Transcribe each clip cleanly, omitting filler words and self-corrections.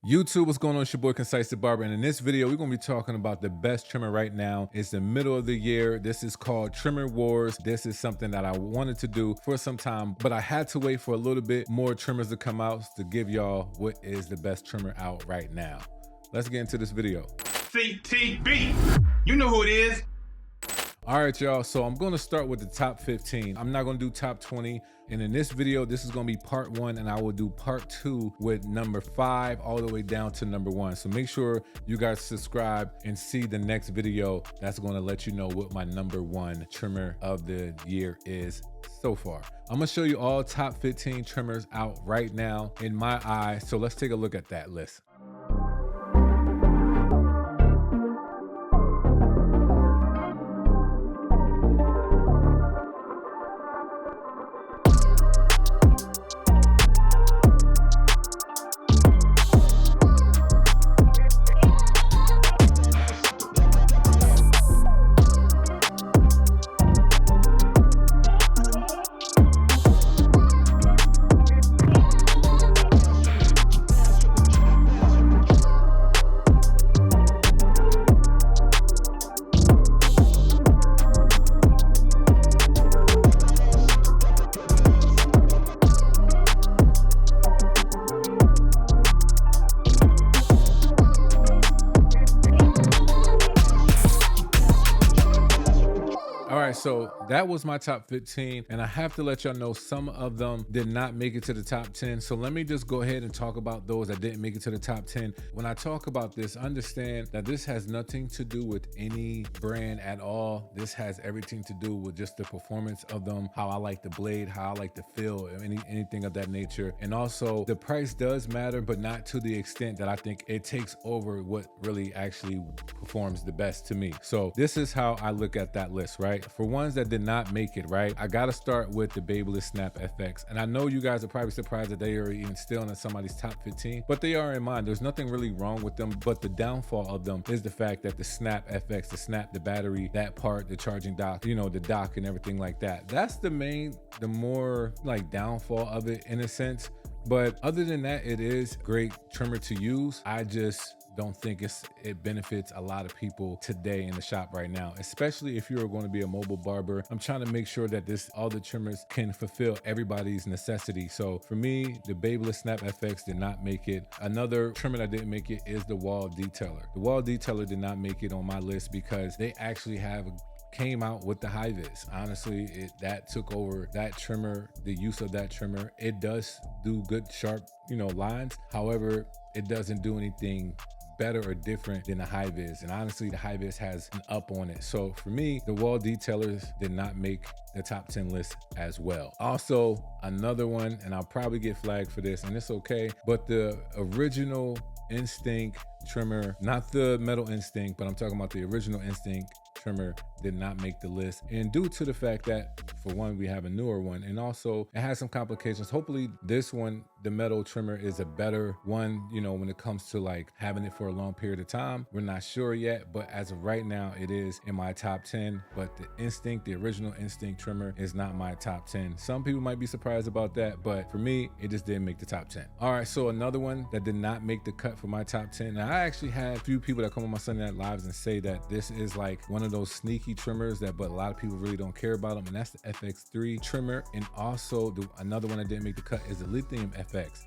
YouTube, what's going on? It's your boy ConcisetheBarber, and in this video, we're gonna be talking about the best trimmer right now. It's the middle of the year. This is called Trimmer Wars. This is something that I wanted to do for some time, but I had to wait for a little bit more trimmers to come out to give y'all what is the best trimmer out right now. Let's get into this video. CTB, you know who it is. All right, y'all, so I'm gonna start with the top 15. I'm not gonna do top 20. And in this video, this is gonna be part 1, and I will do part 2 with number 5 all the way down to number 1. So make sure you guys subscribe and see the next video. That's gonna let you know what my number 1 trimmer of the year is so far. I'm gonna show you all top 15 trimmers out right now in my eye. So let's take a look at that list. So that was my top 15, and I have to let y'all know some of them did not make it to the top 10. So let me just go ahead and talk about those that didn't make it to the top 10. When I talk about this, understand that this has nothing to do with any brand at all. This has everything to do with just the performance of them, how I like the blade, how I like the feel, anything of that nature. And also the price does matter, but not to the extent that I think it takes over what really actually performs the best to me. So this is how I look at that list, right? For ones that did not make it, right, I gotta start with the Babyliss Snap FX. And I know you guys are probably surprised that they are even still in somebody's top 15, but they are in mine. There's nothing really wrong with them, but the downfall of them is the fact that the Snap FX, the Snap, the battery, that part, the charging dock, you know, the dock and everything like that. That's the more like downfall of it in a sense. But other than that, it is great trimmer to use. I just don't think it benefits a lot of people today in the shop right now, especially if you're going to be a mobile barber. I'm trying to make sure that all the trimmers can fulfill everybody's necessity. So for me, the Babyliss Snap FX did not make it. Another trimmer that didn't make it is the Wahl Detailer. The Wahl Detailer did not make it on my list because they actually came out with the high vis. Honestly, that took over that trimmer, the use of that trimmer. It does do good, sharp, lines. However, it doesn't do anything better or different than the high vis. And honestly, the high vis has an up on it. So for me, the Wahl Detailers did not make the top 10 list as well. Also, another one, and I'll probably get flagged for this, and it's okay, but the original Instinct trimmer, not the Metal Instinct, but I'm talking about the original Instinct trimmer, did not make the list. And due to the fact that, for one, we have a newer one, and also it has some complications. Hopefully this one, the metal trimmer, is a better one, when it comes to like having it for a long period of time. We're not sure yet, but as of right now, it is in my top 10. But the original Instinct trimmer is not my top 10. Some people might be surprised about that, but for me, it just didn't make the top 10. All right, so another one that did not make the cut for my top 10. Now, I actually had a few people that come on my Sunday Night Lives and say that this is like one of those sneaky trimmers but a lot of people really don't care about them, and that's the FX3 trimmer. And also another one that didn't make the cut is the Lithium FX.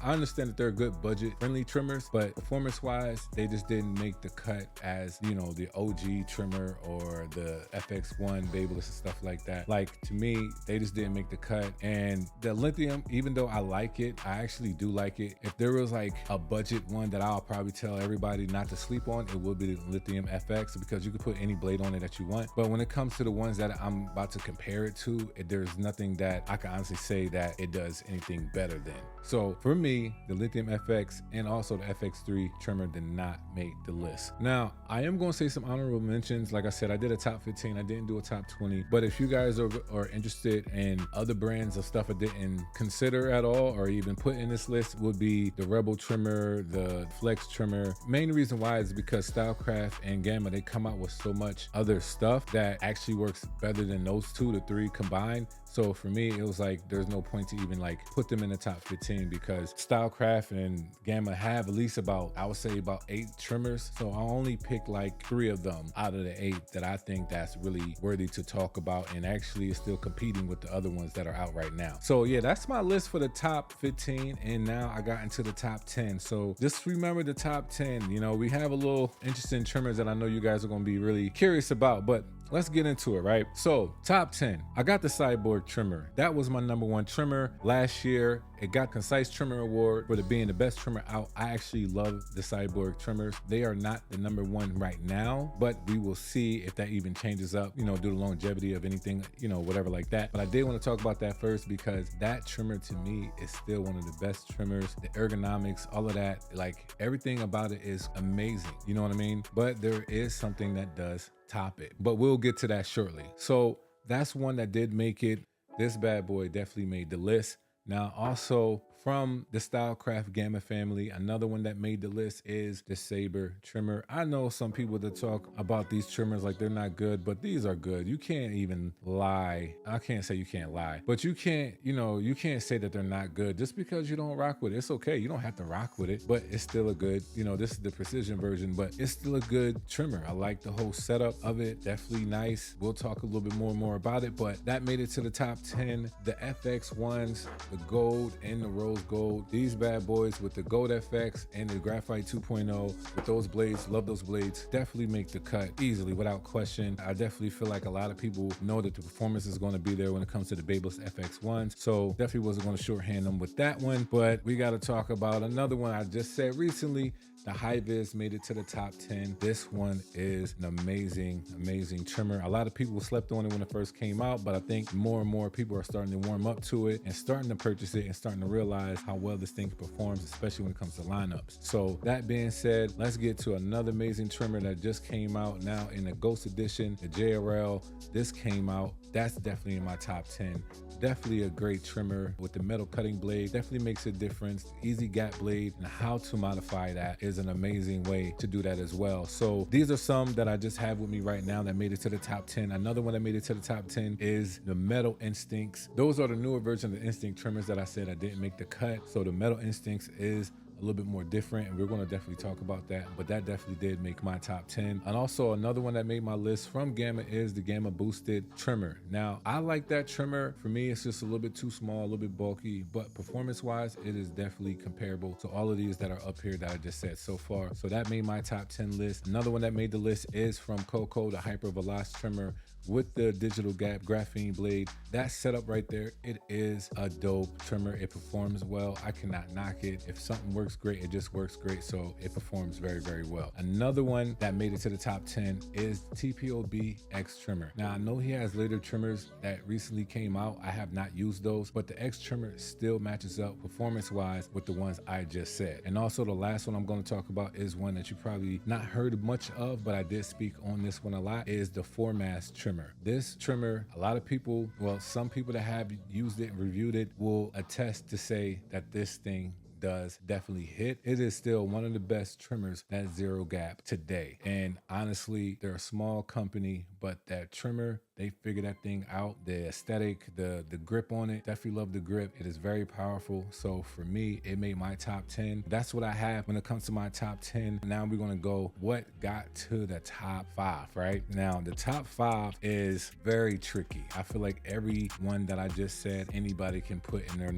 I understand that they're good budget friendly trimmers, but performance wise, they just didn't make the cut as the OG trimmer or the FX1 Babyliss and stuff like that. Like, to me, they just didn't make the cut. And the Lithium, even though I like it, I actually do like it. If there was like a budget one that I'll probably tell everybody not to sleep on, it would be the Lithium FX, because you can put any blade on it that you want. But when it comes to the ones that I'm about to compare it to, there's nothing that I can honestly say that it does anything better than. So for me, the Lithium FX and also the FX3 trimmer did not make the list. Now, I am going to say some honorable mentions. Like I said, I did a top 15. I didn't do a top 20. But if you guys are interested in other brands of stuff I didn't consider at all or even put in this list, would be the Rebel trimmer, the Flex trimmer. Main reason why is because Stylecraft and Gamma, they come out with so much other stuff that actually works better than those 2 to 3 combined. So for me, it was like there's no point to even like put them in the top 15. 15 because Stylecraft and Gamma have at least about, I would say about 8 trimmers. So I only picked like 3 of them out of the 8 that I think that's really worthy to talk about and actually is still competing with the other ones that are out right now. So yeah, that's my list for the top 15. And now I got into the top 10. So just remember the top 10. You know, we have a little interesting trimmers that I know you guys are going to be really curious about, but let's get into it, right? So top 10, I got the Cyborg trimmer. That was my #1 trimmer last year. It got Concise Trimmer Award for being the best trimmer out. I actually love the Cyborg trimmers. They are not the #1 right now, but we will see if that even changes up, you know, due to longevity of anything, you know, whatever like that. But I did want to talk about that first because that trimmer to me is still one of the best trimmers. The ergonomics, all of that, like everything about it is amazing. You know what I mean? But there is something that does top it, but we'll get to that shortly. So that's one that did make it. This bad boy definitely made the list. Now also from the Stylecraft Gamma family, another one that made the list is the Saber trimmer. I know some people that talk about these trimmers like they're not good, but these are good. You can't even lie. I can't say you can't lie, but you can't, you know, you can't say that they're not good just because you don't rock with it. It's okay. You don't have to rock with it, but it's still a good, you know, this is the precision version, but it's still a good trimmer. I like the whole setup of it. Definitely nice. We'll talk a little bit more about it, but that made it to the top 10. The FX ones, the gold and the rose gold, these bad boys with the gold FX and the graphite 2.0 with those blades, love those blades, definitely make the cut easily without question. I definitely feel like a lot of people know that the performance is going to be there when it comes to the Babeless FX ones, so definitely wasn't going to shorthand them with that one. But we got to talk about another one I just said recently. The High-Vis made it to the top 10. This one is an amazing trimmer. A lot of people slept on it when it first came out, but I think more and more people are starting to warm up to it and starting to purchase it and starting to realize how well this thing performs, especially when it comes to lineups. So that being said, let's get to another amazing trimmer that just came out now in the Ghost Edition, the JRL. This came out. That's definitely in my top 10. Definitely a great trimmer with the metal cutting blade. Definitely makes a difference. Easy gap blade and how to modify that is an amazing way to do that as well. So these are some that I just have with me right now that made it to the top 10. Another one that made it to the top 10 is the Metal Instincts. Those are the newer version of the Instinct trimmers that I said I didn't make the cut. So the Metal Instincts is a little bit more different, and we're going to definitely talk about that, but that definitely did make my top 10. And also another one that made my list from Gamma is the Gamma Boosted trimmer. Now I like that trimmer. For me, it's just a little bit too small, a little bit bulky, but performance wise it is definitely comparable to all of these that are up here that I just said so far. So that made my top 10 list. Another one that made the list is from Coco, the Hyper Veloce trimmer with the digital gap graphene blade. That setup right there, it is a dope trimmer. It performs well. I cannot knock it. If something works great, it just works great. So it performs very well. Another one that made it to the top 10 is TPOB X trimmer. Now I know he has later trimmers that recently came out. I have not used those, but the X trimmer still matches up performance wise with the ones I just said. And also the last one I'm going to talk about is one that you probably not heard much of, but I did speak on this one a lot, is the 4-mass trimmer. This trimmer, a lot of people, well, some people that have used it and reviewed it will attest to say that this thing does definitely hit. It is still one of the best trimmers at zero gap today. And honestly, they're a small company, but that trimmer, they figured that thing out. The aesthetic, the grip on it, definitely love the grip. It is very powerful. So for me, it made my top 10. That's what I have when it comes to my top 10. Now we're gonna go what got to the top 5, right? Now the top 5 is very tricky. I feel like every one that I just said, anybody can put in their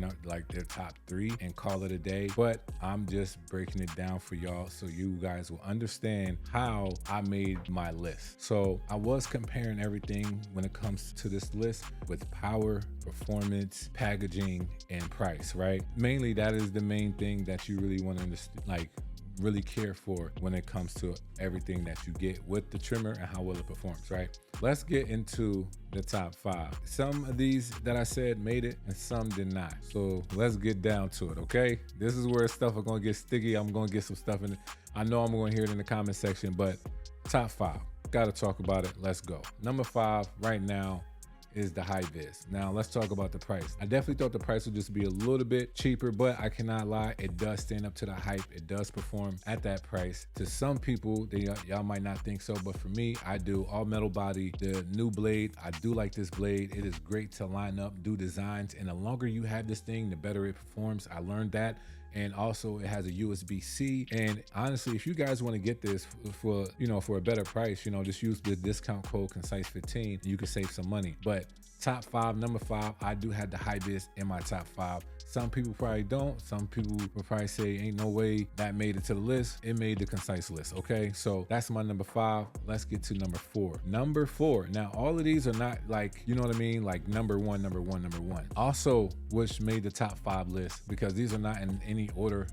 top 3 and call it a day, but I'm just breaking it down for y'all so you guys will understand how I made my list. So I was comparing everything when it comes to this list with power, performance, packaging, and price, right? Mainly that is the main thing that you really want to understand, really care for when it comes to everything that you get with the trimmer and how well it performs, right? Let's get into the top 5. Some of these that I said made it and some did not. So let's get down to it, okay? This is where stuff are gonna get sticky. I'm gonna get some stuff in it. I know I'm gonna hear it in the comment section, but top 5, gotta talk about it. Let's go. Number 5 right now is the high vis. Now let's talk about the price. I definitely thought the price would just be a little bit cheaper, but I cannot lie, it does stand up to the hype. It does perform at that price. To some people, y'all might not think so, but for me, I do. All metal body, the new blade, I do like this blade. It is great to line up, do designs, and the longer you have this thing, the better it performs. I learned that. And also it has a USB-C. And honestly, if you guys want to get this for, for a better price, just use the discount code ConciseTheBarber. You can save some money. But top 5, number 5, I do have the high vis in my top 5. Some people probably don't. Some people will probably say, ain't no way that made it to the list. It made the concise list, okay? So that's my number 5. Let's get to number 4. Number 4. Now, all of these are not like, you know what I mean? Like number one. Also, which made the top 5 list, because these are not in any order,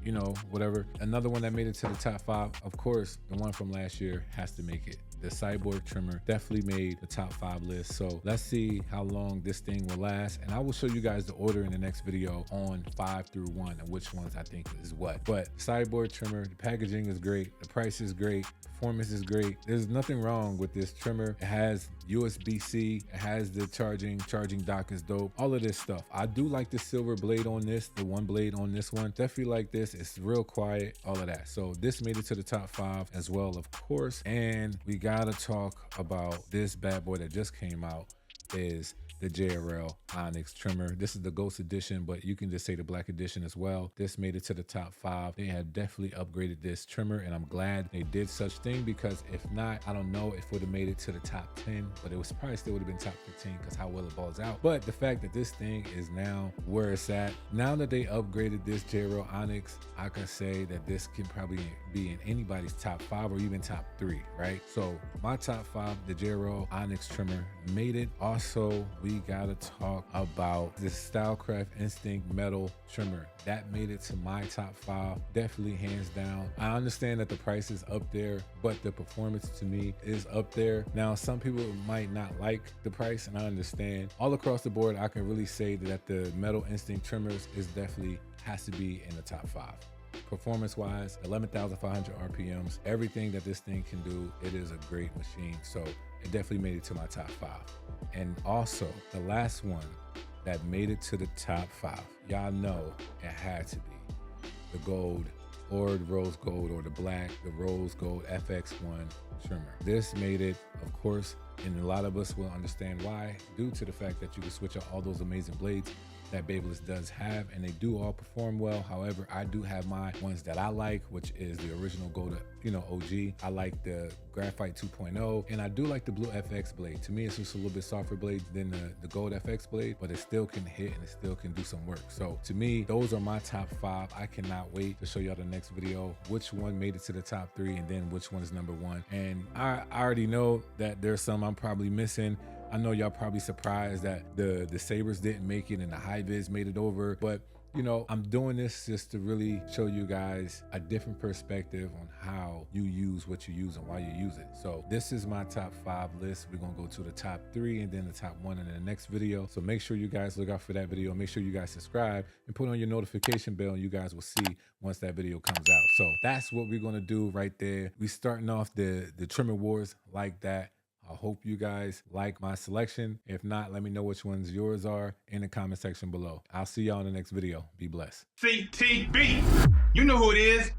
whatever. Another one that made it to the top 5, of course, the one from last year has to make it. The cyborg trimmer definitely made the top 5 list. So let's see how long this thing will last. And I will show you guys the order in the next video on 5 through 1 and which ones I think is what. But cyborg trimmer, the packaging is great. The price is great. Performance is great. There's nothing wrong with this trimmer. It has USB-C. It has the charging dock is dope. All of this stuff. I do like the silver blade on this, the one blade on this one. Definitely like this. It's real quiet, all of that. So this made it to the top 5 as well, of course. And we gotta talk about this bad boy that just came out, is the JRL Onyx trimmer. This is the Ghost edition, but you can just say the black edition as well. This made it to the top 5. They have definitely upgraded this trimmer, and I'm glad they did such thing, because if not, I don't know if it would have made it to the top 10, but it was probably still would have been top 15 because how well it balls out. But the fact that this thing is now where it's at, now that they upgraded this JRL Onyx, I can say that this can probably be in anybody's top 5 or even top 3, right? So my top 5, the JRL Onyx trimmer made it. Also, we gotta talk about the Stylecraft Instinct metal trimmer. That made it to my top 5, definitely hands down. I understand that the price is up there, but the performance to me is up there. Now, some people might not like the price, and I understand. All across the board, I can really say that the metal Instinct trimmers is definitely has to be in the top 5. Performance-wise, 11,500 RPMs, everything that this thing can do, it is a great machine. So it definitely made it to my top 5. And also, the last one that made it to the top 5, y'all know it had to be the gold, or the rose gold, or the black, the rose gold FX1 trimmer. This made it, of course, and a lot of us will understand why, due to the fact that you can switch out all those amazing blades that Babyliss does have, and they do all perform well. However, I do have my ones that I like, which is the original gold, OG. I like the Graphite 2.0, and I do like the blue FX blade. To me, it's just a little bit softer blade than the gold FX blade, but it still can hit and it still can do some work. So to me, those are my top 5. I cannot wait to show y'all the next video, which one made it to the top 3, and then which one is number 1. And I already know that there's some I'm probably missing. I know y'all probably surprised that the Sabres didn't make it and the high vis made it over, but I'm doing this just to really show you guys a different perspective on how you use what you use and why you use it. So this is my top 5 list. We're gonna go to the top 3 and then the top 1 in the next video. So make sure you guys look out for that video. Make sure you guys subscribe and put on your notification bell, and you guys will see once that video comes out. So that's what we're gonna do right there. We starting off the trimmer wars like that. I hope you guys like my selection. If not, let me know which ones yours are in the comment section below. I'll see y'all in the next video. Be blessed. CTB. You know who it is.